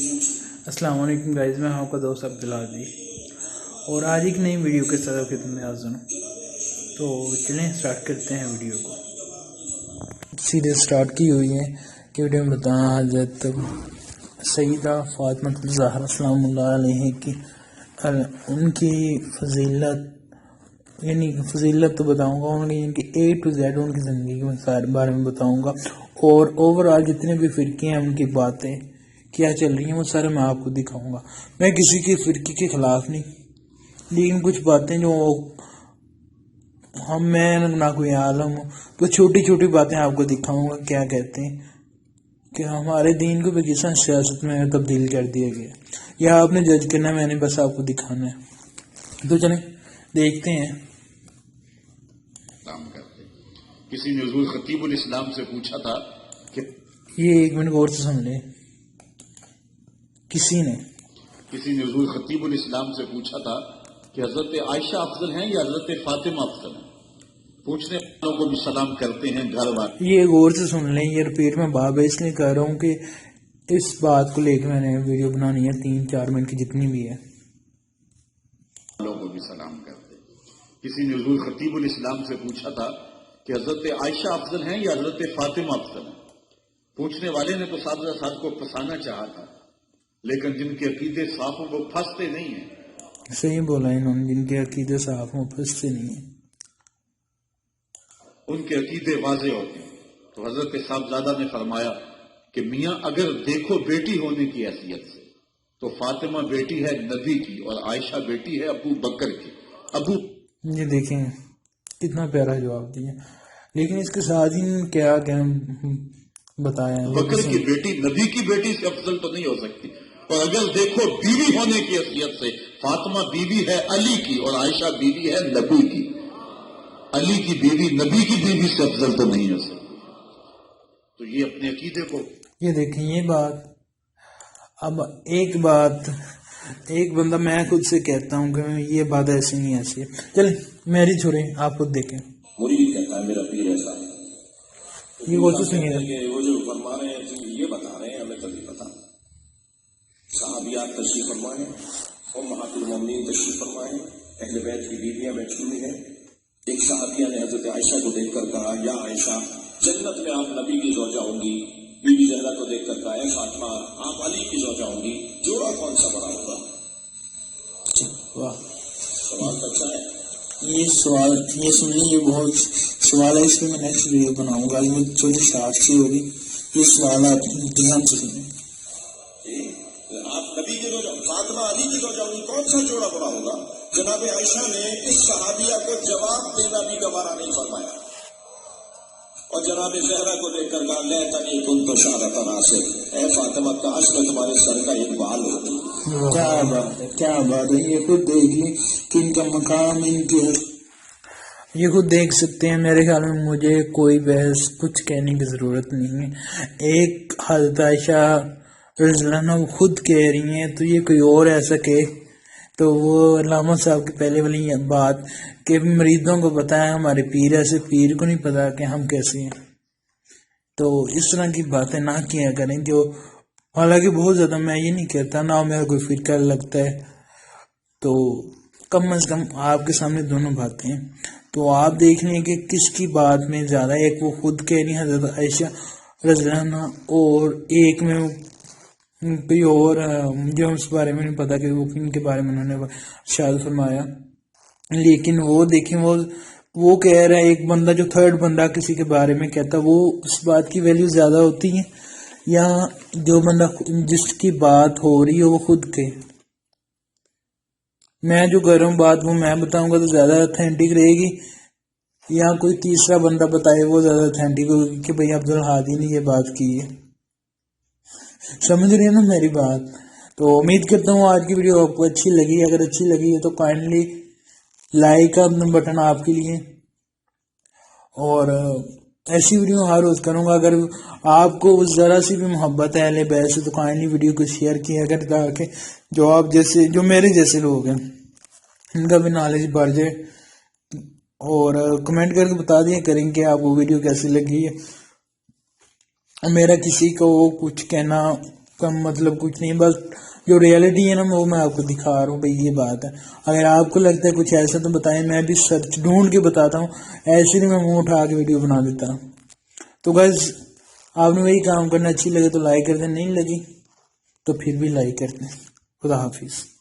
अस्सलाम वालेकुम गाइस, मैं आपका दोस्त अब्दुल्लाज़ीज़ और आज एक नई वीडियो के साथ आपकी खिदमत में हाज़िर हूँ। तो चलें स्टार्ट करते हैं वीडियो को। सीधे स्टार्ट की हुई है कि वीडियो में बताया हज़रत सईदा फ़ातिमा ज़हरा सलामुल्लाह अलैहा की उनकी फजीलत तो बताऊँगा, उनकी A to Z उनकी ज़िंदगी के सारे बारे में बताऊँगा और ओवरऑल जितने भी फ़िरके हैं उनकी बातें क्या चल रही हैं वो सारे मैं आपको दिखाऊंगा। मैं किसी के फ़िरके के ख़िलाफ़ नहीं, लेकिन कुछ बातें जो मैं ना कोई आलम हूँ, तो छोटी छोटी बातें आपको दिखाऊंगा क्या कहते हैं कि हमारे दीन को पाकिस्तान सियासत में तब्दील कर दिया गया। यह आपने जज करना, मैंने बस आपको दिखाना है। तो चलें देखते हैं। किसी ने हुजूर खतीबुल इस्लाम से पूछा था कि ये एक मिनट गौर से सुन ले। किसी ने हुजूर खतीबुल इस्लाम से पूछा था कि हजरत आयशा अफजल हैं या हजरत फातिमा अफजल हैं। पूछने वालों को भी सलाम करते हैं घर वाले। ये गौर से सुन लें, ये रिपीट में बाब है, इसलिए कह रहा हूँ कि इस बात को लेकर मैंने वीडियो बनानी है 3-4 मिनट की जितनी भी है। वालों को भी सलाम करते। किसी ने हुजूर खतीबुल इस्लाम से पूछा था कि हजरत आयशा अफजल हैं या हजरत फातिमा अफजल हैं। पूछने वाले ने तो साथ को फंसाना चाहा था, लेकिन जिनके अकीदे साफ हों वो फंसते नहीं हैं। सही बोला इन्होंने, जिनके अकीदे साफ हों फंसते नहीं हैं, उनके अकीदे वाजे होते हैं। तो हजरत साहबजादा ने फरमाया कि मियाँ अगर देखो बेटी होने की हैसियत से तो फातिमा बेटी है नबी की और आयशा बेटी है अबू बकर की। ये देखें कितना प्यारा जवाब दिया, लेकिन इसके साथ ही क्या क्या बताया है। बकर की बेटी नबी की बेटी से अफजल तो नहीं हो सकती। और अगर देखो बीवी होने की हैसियत से फातिमा बीवी है अली की और आयशा बीवी है नबी की। अली की बीवी नबी की बीवी से अफजल तो नहीं हो सकती। तो ये अपने अकीदे को ये देखें ये बात। अब एक बंदा मैं खुद से कहता हूँ कि ये बात ऐसी नहीं ऐसी है। चलें मेरी छोड़े, आप खुद देखें। मुरीद कहता है मेरा पीर ऐसा है। ये वो तो सुनिए, वो जो फरमा रहे हैं ये बता रहे हैं, हमें तो नहीं पता। सहाबियात तशरीफ फरमाए और महातुल मोमिनीन तशरीफ फरमाए, अहले बैत की बीवियां बैठी हुई हैं। एक सहाबिया ने हजरत आयशा को देखकर कहा, या आयशा जन्नत में आप नबी की ज़ौजा होंगी। बीबी ज़हरा को देखकर कहा, है फातिमा आप अली की ज़ौजा होंगी। जोड़ा कौन सा बड़ा होगा? वाह सवाल अच्छा है। ये सवाल ये सुनिए, ये बहुत सवाल है, इस पर मैं नेक्स्ट वीडियो बनाऊंगा। आज मुझे थोड़ी शार्ट सी होगी, ये सवाल आप ध्यान से सुनिए। आप नबी की ज़ौजा, फातिमा अली की ज़ौजा होंगी, कौन सा जोड़ा बड़ा होगा? जनाब आयशा ने इस सहाबिया को जवाब देना भी गवारा नहीं फरमाया और जनाब ज़हरा को देखकर कहा, ले तनी कुन तो शारत नासिर, ए फातिमा काश में तुम्हारे सर का एक बाल होती। क्या बात है, क्या बात है। ये खुद देख ली कि इनका मकाम, इनके ये खुद देख सकते हैं। मेरे ख्याल में मुझे कोई बहस कुछ कहने की ज़रूरत नहीं है। एक हज़रत आयशा रज़ियल्लाहु खुद कह रही हैं, तो ये कोई और ऐसा कहे तो वो अल्लामा साहब की पहले वाली बात कि मरीदों को पता है हमारे पीर ऐसे, पीर को नहीं पता कि हम कैसे हैं। तो इस तरह की बातें ना किया करें। जो हालांकि बहुत ज़्यादा मैं ये नहीं कहता ना मेरा कोई फ़िरका लगता है, तो कम अज़ कम आपके सामने दोनों बातें हैं, तो आप देख लें कि किसकी बात में ज़्यादा। एक वो खुद कह रही है हज़रत आयशा रज़ियल्लाहु और एक में कोई और मुझे उस बारे में नहीं पता कि वो किन के बारे में उन्होंने शायद फरमाया। लेकिन वो देखें वो कह रहा है, एक बंदा जो थर्ड बंदा किसी के बारे में कहता वो उस बात की वैल्यू ज़्यादा होती है या जो बंदा जिसकी बात हो रही है वो खुद के। मैं जो कर रहा हूँ बात वो मैं बताऊंगा तो ज़्यादा ऑथेंटिक रहेगी, या कोई तीसरा बंदा बताए वो ज़्यादा ऑथेंटिक होगी कि भाई अब्दुल हादी ने ये बात की है। समझ रहे हैं ना मेरी बात? तो उम्मीद करता हूँ आज की वीडियो आपको अच्छी लगी। अगर अच्छी लगी है तो काइंडली लाइक का बटन आपके लिए, और ऐसी वीडियो हर रोज़ करूँगा। अगर आपको ज़रा सी भी मोहब्बत है अहले बैत से तो काइंडली वीडियो को शेयर किया अगर, ताकि जो आप जैसे जो मेरे जैसे लोग हैं इनका भी नॉलेज बढ़ जाए। और कमेंट करके बता दिया करें कि आपको वीडियो कैसी लगी है। मेरा किसी को कुछ कहना کا مطلب کچھ نہیں، بس جو ریئلٹی ہے نا وہ میں آپ کو دکھا رہا ہوں بھائی، یہ بات ہے۔ اگر آپ کو لگتا ہے کچھ ایسا تو بتائیں، میں بھی سرچ ڈھونڈ کے بتاتا ہوں، ایسے نہیں میں منہ اٹھا کے ویڈیو بنا دیتا ہوں۔ تو گائز آپ نے وہی کام کرنا، اچھی لگے تو لائک کر دیں، نہیں لگی تو پھر بھی لائک کر دیں۔ خدا حافظ۔